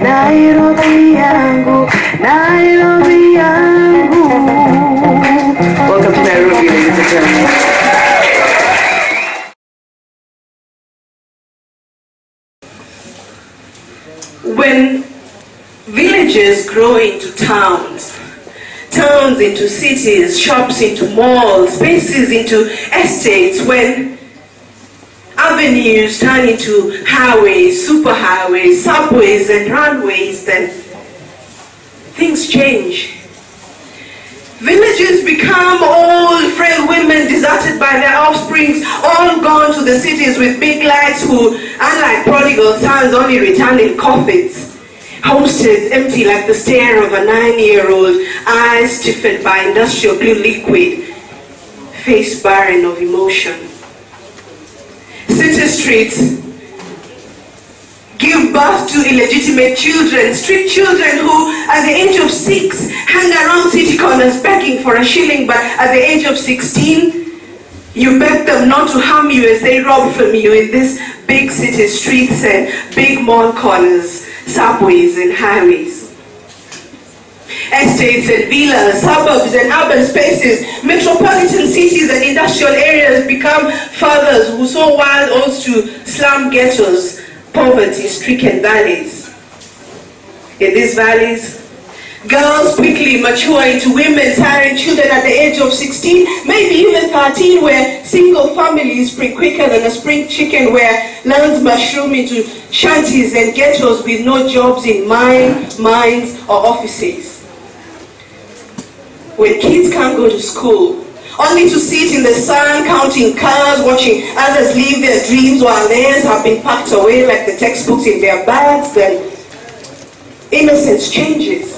Nairobi yangu, Nairobi yangu. Welcome to Nairobi, ladies and gentlemen. When villages grow into towns, towns into cities, shops into malls, spaces into estates, when avenues turn into highways, superhighways, subways and runways, then things change. Villages become old, frail women deserted by their offsprings, all gone to the cities with big lights who, unlike prodigal sons, only return in coffins. Homesteads empty like the stare of a 9-year-old, eyes stiffened by industrial glue liquid, face barren of emotion. City streets give birth to illegitimate children, street children who at the age of 6 hang around city corners begging for a shilling, but at the age of 16 you beg them not to harm you as they rob from you in these big city streets and big mall corners, subways and highways. Estates and villas, suburbs and urban spaces, metropolitan cities and industrial areas become fathers who sow wild oats to slum ghettos, poverty-stricken valleys. In these valleys, girls quickly mature into women, siren children at the age of 16, maybe even 13, where single families spring quicker than a spring chicken, where lands mushroom into shanties and ghettos with no jobs in mines or offices. When kids can't go to school, only to sit in the sun, counting cars, watching others live their dreams while theirs have been packed away like the textbooks in their bags, then innocence changes.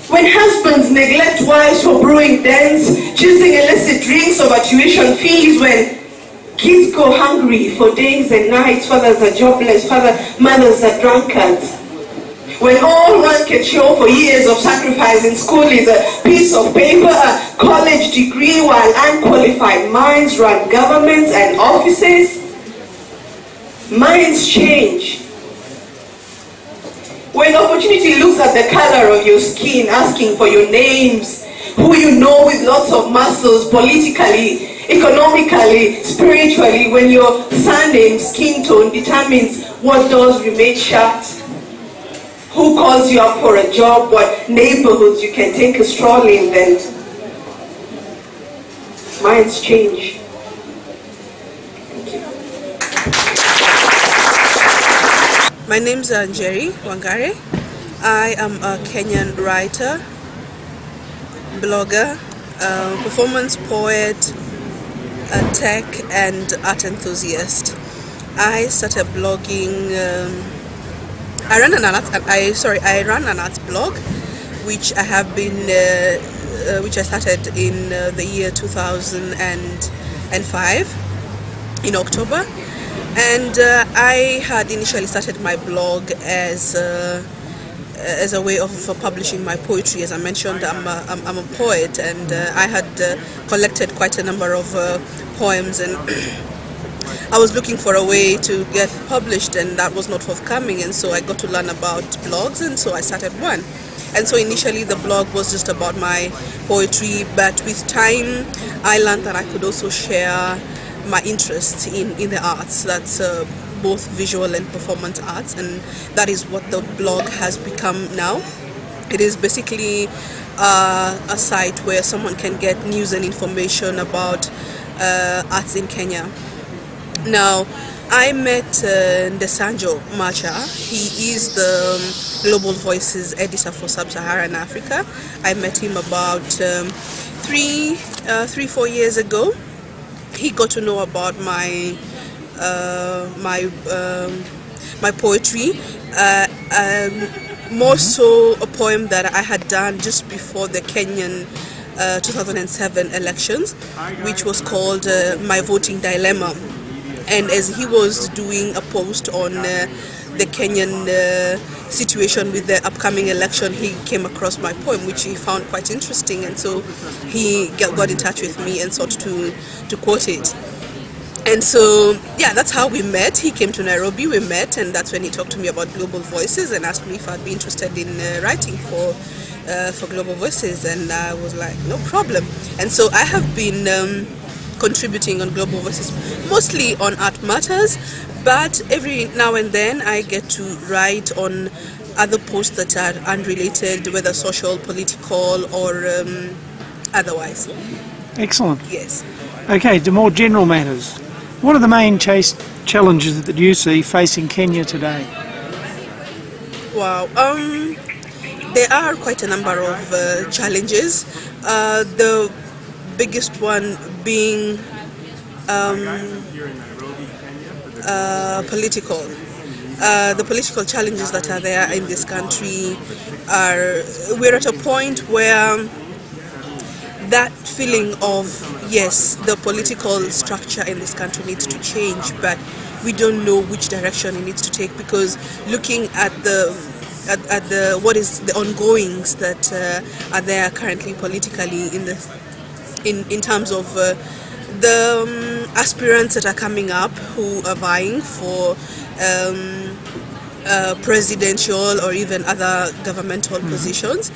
When husbands neglect wives for brewing dens, choosing illicit drinks over tuition fees, when kids go hungry for days and nights, fathers are jobless, mothers are drunkards. When all one can show for years of sacrifice in school is a piece of paper, a college degree, while unqualified minds run governments and offices, minds change. When opportunity looks at the color of your skin, asking for your names, who you know with lots of muscles, politically, economically, spiritually, when your surname, skin tone determines what doors remain shut, who calls you up for a job, what neighborhoods you can take a stroll in, then minds change. Thank you. My name is Gauri. I am a Kenyan writer, blogger, performance poet, a tech and art enthusiast. I started blogging. I run an art blog, which I have been, which I started in the year 2005 in October, and I had initially started my blog as a way of publishing my poetry. As I mentioned, I'm a poet, and I had collected quite a number of poems, and I was looking for a way to get published, and that was not forthcoming, and so I got to learn about blogs, and so I started one. And so initially the blog was just about my poetry, but with time I learned that I could also share my interest in the arts. That's both visual and performance arts, and that is what the blog has become now. It is basically a site where someone can get news and information about arts in Kenya. Now, I met Ndesanjo Macha. He is the Global Voices editor for Sub-Saharan Africa. I met him about 3-4 years ago. He got to know about my my poetry, more so a poem that I had done just before the Kenyan 2007 elections, which was called My Voting Dilemma. And as he was doing a post on the Kenyan situation with the upcoming election, he came across my poem, which he found quite interesting, and so he got in touch with me and sought to quote it. And so, yeah, that's how we met. He came to Nairobi, we met, and that's when he talked to me about Global Voices and asked me if I'd be interested in writing for Global Voices, and I was like, no problem. And so I have been contributing on Global Voices, mostly on art matters, but every now and then I get to write on other posts that are unrelated, whether social, political, or otherwise. Excellent. Yes. Okay, to more general matters. What are the main challenges that you see facing Kenya today? Wow. There are quite a number of challenges. The biggest one being political. The political challenges that are there in this country we're at a point where that feeling of, yes, the political structure in this country needs to change, but we don't know which direction it needs to take, because looking at what is the ongoings that are there currently politically in terms of the aspirants that are coming up who are vying for presidential or even other governmental positions,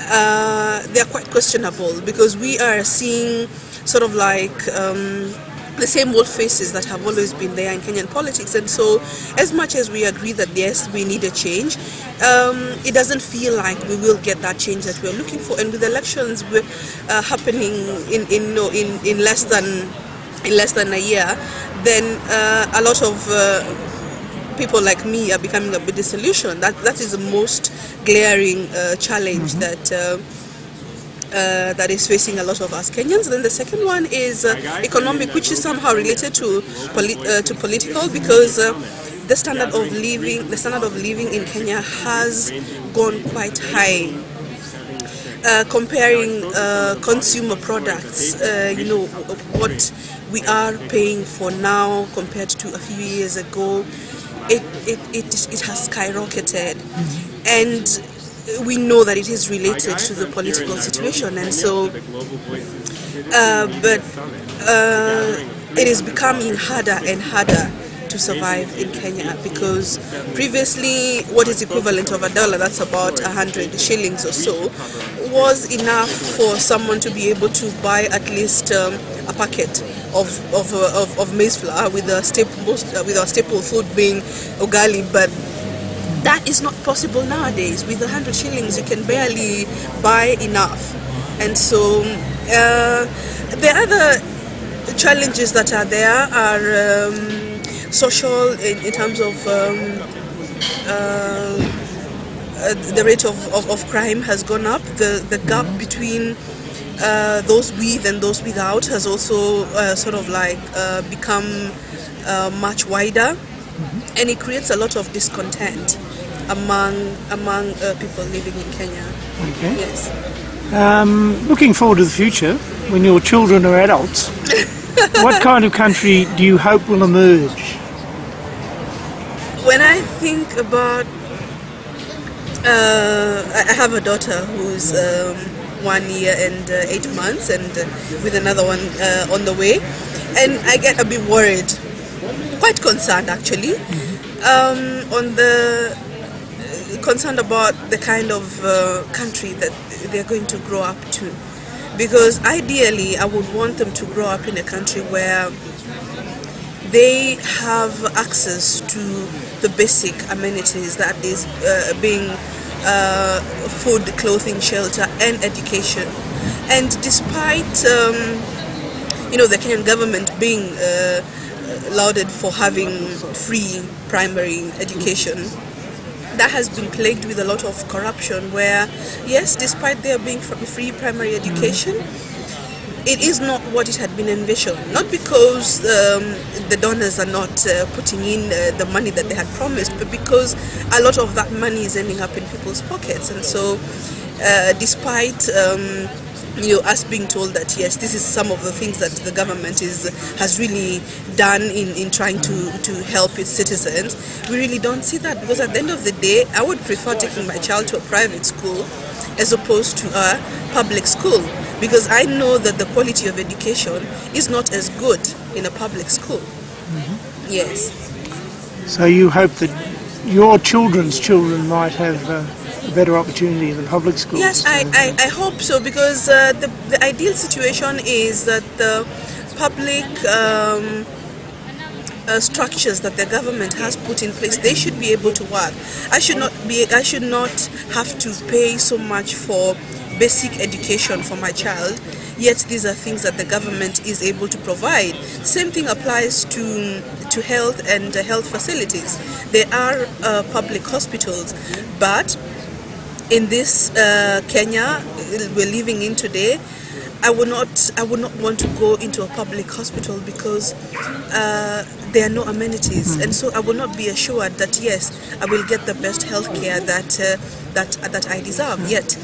they are quite questionable, because we are seeing sort of like the same old faces that have always been there in Kenyan politics. And so as much as we agree that yes, we need a change, it doesn't feel like we will get that change that we're looking for. And with elections happening in less than a year, then a lot of people like me are becoming a bit disillusioned. That is the most glaring challenge that is facing a lot of us Kenyans. Then the second one is economic, which is somehow related to political, because the standard of living in Kenya has gone quite high. Comparing consumer products, what we are paying for now compared to a few years ago, it has skyrocketed, and we know that it is related to the political situation, and so but it is becoming harder and harder to survive in Kenya, because previously what is equivalent of $1, that's about 100 shillings or so, was enough for someone to be able to buy at least a packet of maize flour, with our staple food being ugali. But that is not possible nowadays. With 100 shillings you can barely buy enough. And so the other challenges that are there are social, in terms of the rate of crime has gone up. The gap between those with and those without has also sort of like become much wider, and it creates a lot of discontent among people living in Kenya. Okay. Yes. Looking forward to the future, when your children are adults, what kind of country do you hope will emerge? When I think about, I have a daughter who's 1 year and 8 months, and with another one on the way, and I get a bit worried, quite concerned actually, concerned about the kind of country that they're going to grow up to, because ideally I would want them to grow up in a country where they have access to the basic amenities, that is being food, clothing, shelter, and education. And despite the Kenyan government being lauded for having free primary education, that has been plagued with a lot of corruption, where yes, despite there being free primary education, it is not what it had been envisioned. Not because the donors are not putting in the money that they had promised, but because a lot of that money is ending up in people's pockets. And so despite us being told that yes, this is some of the things that the government has really done in trying to help its citizens, we really don't see that, because at the end of the day, I would prefer taking my child to a private school as opposed to a public school. because I know that the quality of education is not as good in a public school. Yes. So you hope that your children's children might have a better opportunity in the public schools? Yes, I hope so, because the ideal situation is that the public structures that the government has put in place, they should be able to work. I should not have to pay so much for basic education for my child, yet these are things that the government is able to provide. Same thing applies to health and health facilities. There are public hospitals, but in this Kenya we're living in today, I would not want to go into a public hospital because there are no amenities, and so I will not be assured that yes, I will get the best health care that I deserve. Yet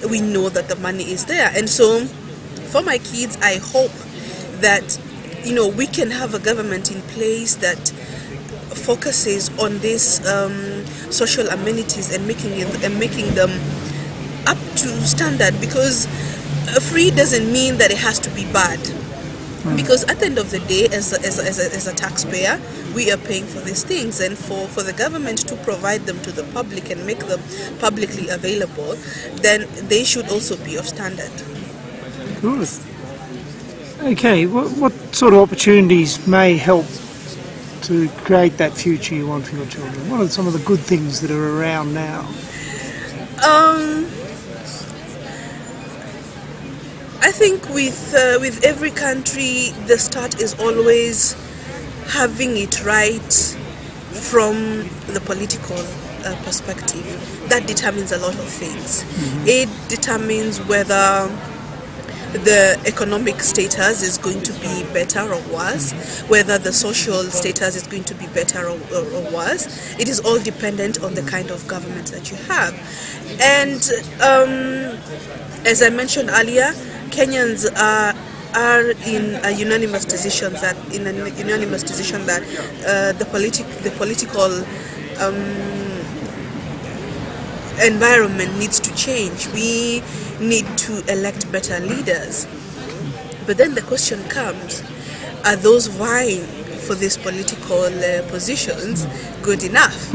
we know that the money is there, and so for my kids, I hope that we can have a government in place that focuses on these social amenities and making them up to standard, because free doesn't mean that it has to be bad. Because at the end of the day, as a taxpayer, we are paying for these things, and for the government to provide them to the public and make them publicly available, then they should also be of standard. Good. Okay, what sort of opportunities may help to create that future you want for your children? What are some of the good things that are around now? I think with every country, the start is always having it right from the political perspective. That determines a lot of things. It determines whether the economic status is going to be better or worse, whether the social status is going to be better or worse. It is all dependent on the kind of government that you have. And as I mentioned earlier, Kenyans are in a unanimous decision that the political environment needs to change. We need to elect better leaders. But then the question comes, are those vying for these political positions good enough?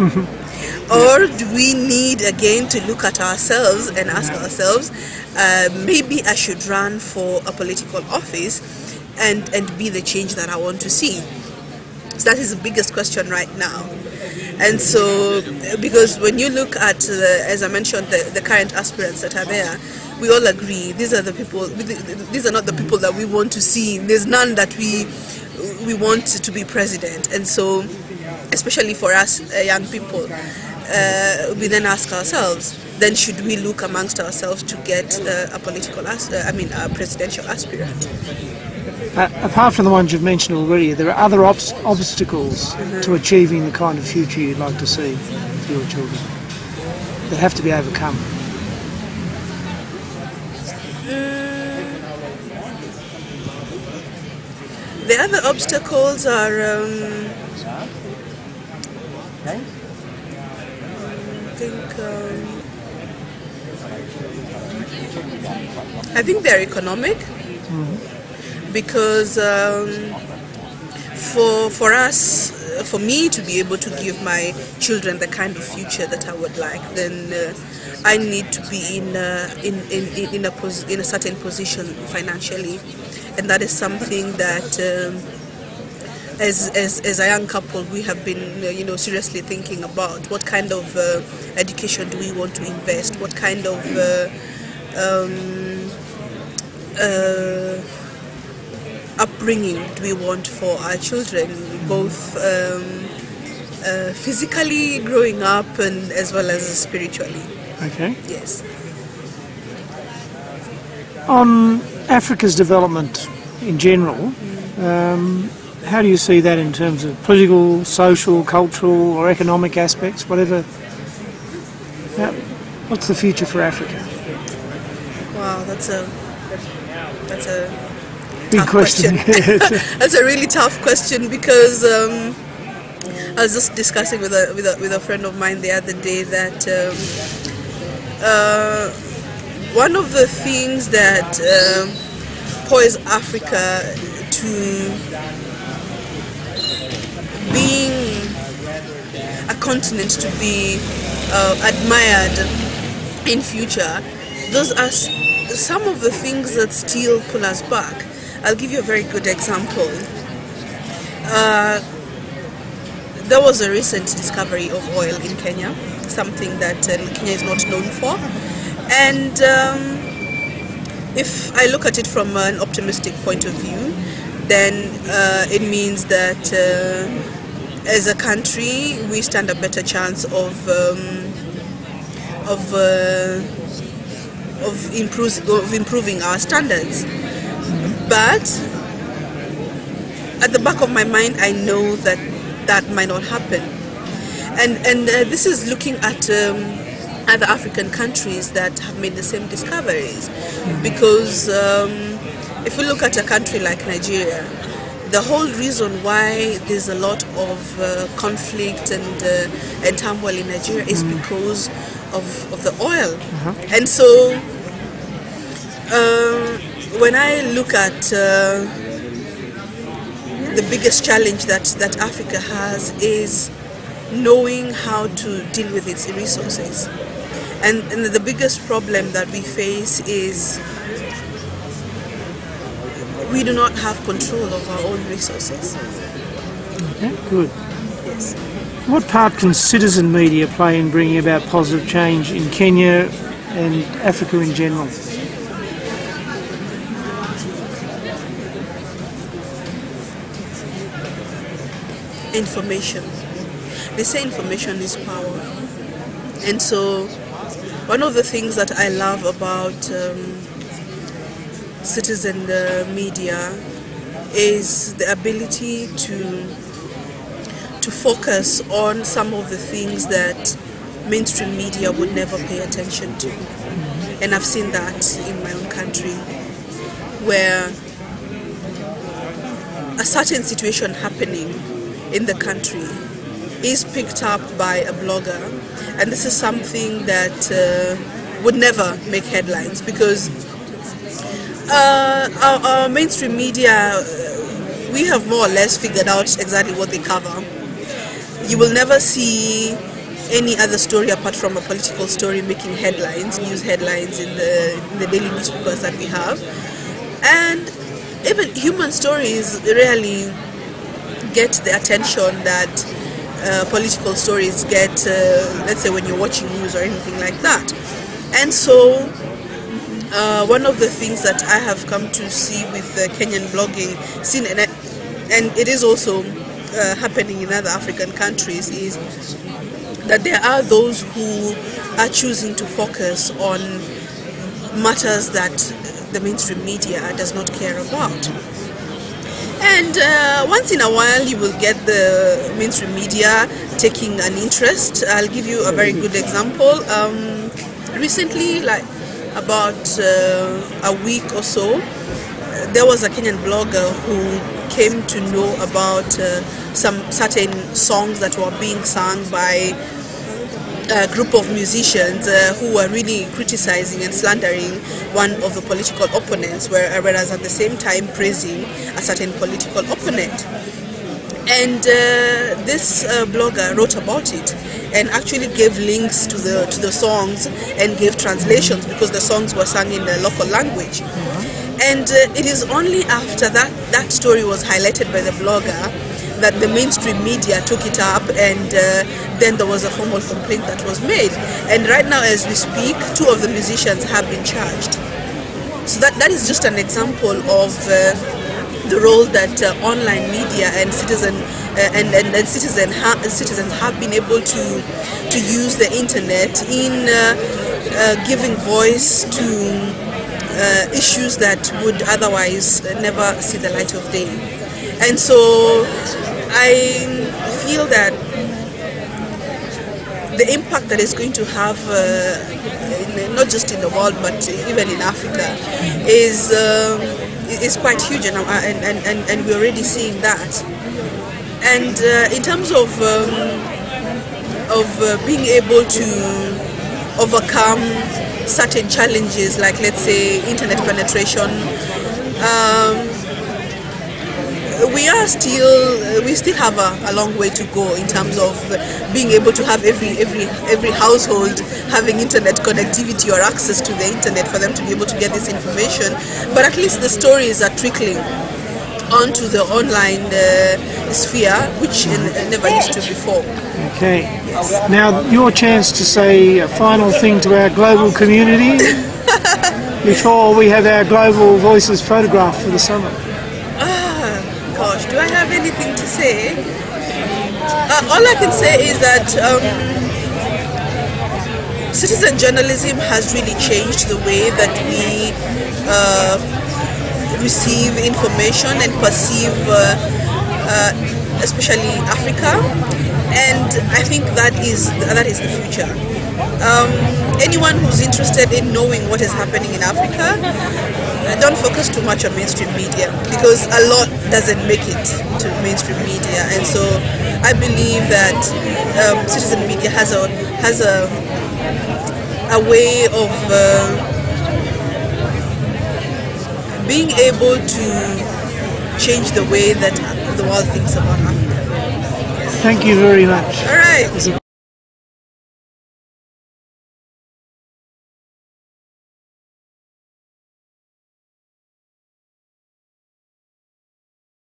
Or do we need again to look at ourselves and ask ourselves, maybe I should run for a political office and be the change that I want to see? So that is the biggest question right now. And so, because when you look at, as I mentioned, the current aspirants that are there, we all agree these are the people. These are not the people that we want to see. There's none that we want to be president. And so, especially for us young people, we then ask ourselves: then should we look amongst ourselves to get a presidential aspirant? Apart from the ones you've mentioned already, there are other obstacles to achieving the kind of future you'd like to see for your children that have to be overcome. The other obstacles are I think they're economic. Because for me to be able to give my children the kind of future that I would like, then I need to be in a certain position financially, and that is something that as a young couple we have been seriously thinking about. What kind of education do we want to invest? What kind of upbringing do we want for our children, both physically growing up and as well as spiritually? Okay. Yes. On Africa's development in general, how do you see that in terms of political, social, cultural or economic aspects, whatever? What's the future for Africa? Wow, that's a big question. That's a really tough question, because I was just discussing with a friend of mine the other day that one of the things that poise Africa to being a continent to be admired in future, those are some of the things that still pull us back. I'll give you a very good example. There was a recent discovery of oil in Kenya, something that Kenya is not known for. And if I look at it from an optimistic point of view, then it means that as a country we stand a better chance of improving our standards. But at the back of my mind, I know that that might not happen. And this is looking at other African countries that have made the same discoveries. Because if we look at a country like Nigeria, the whole reason why there's a lot of conflict and turmoil in Nigeria is because of the oil. And so when I look at the biggest challenge that Africa has is knowing how to deal with its resources. And the biggest problem that we face is we do not have control of our own resources. Okay, good. Yes. What part can citizen media play in bringing about positive change in Kenya and Africa in general? Information. They say information is power. And so one of the things that I love about citizen media is the ability to focus on some of the things that mainstream media would never pay attention to. And I've seen that in my own country, where a certain situation happening in the country is picked up by a blogger, and this is something that would never make headlines, because our mainstream media, we have more or less figured out exactly what they cover. You will never see any other story apart from a political story making headlines, news headlines in the daily newspapers that we have. And even human stories rarely get the attention that political stories get, let's say when you're watching news or anything like that. And so one of the things that I have come to see with Kenyan blogging, and it is also happening in other African countries, is that there are those who are choosing to focus on matters that the mainstream media does not care about. And once in a while you will get the mainstream media taking an interest. I'll give you a very good example. Recently, like about a week or so, there was a Kenyan blogger who came to know about some certain songs that were being sung by a group of musicians who were really criticizing and slandering one of the political opponents, whereas at the same time praising a certain political opponent. And this blogger wrote about it and actually gave links to the songs and gave translations, because the songs were sung in the local language. And it is only after that story was highlighted by the blogger that the mainstream media took it up, and then there was a formal complaint that was made. And right now, as we speak, 2 of the musicians have been charged. So that is just an example of the role that online media and citizens have been able to use the internet in giving voice to issues that would otherwise never see the light of day. And so I feel that the impact that it's going to have, not just in the world but even in Africa, is quite huge, and we're already seeing that. And in terms of being able to overcome certain challenges, like let's say internet penetration. We still have a long way to go in terms of being able to have every household having internet connectivity or access to the internet for them to be able to get this information. But at least the stories are trickling onto the online sphere, which never used to before. Okay. Now, your chance to say a final thing to our global community before we have our Global Voices photograph for the summer. Gosh, do I have anything to say? All I can say is that citizen journalism has really changed the way that we receive information and perceive, especially Africa, and I think that is the future. Anyone who's interested in knowing what is happening in Africa, don't focus too much on mainstream media, because a lot doesn't make it to mainstream media, and so I believe that citizen media has a way of being able to change the way that the world thinks about Africa. Thank you very much. All right.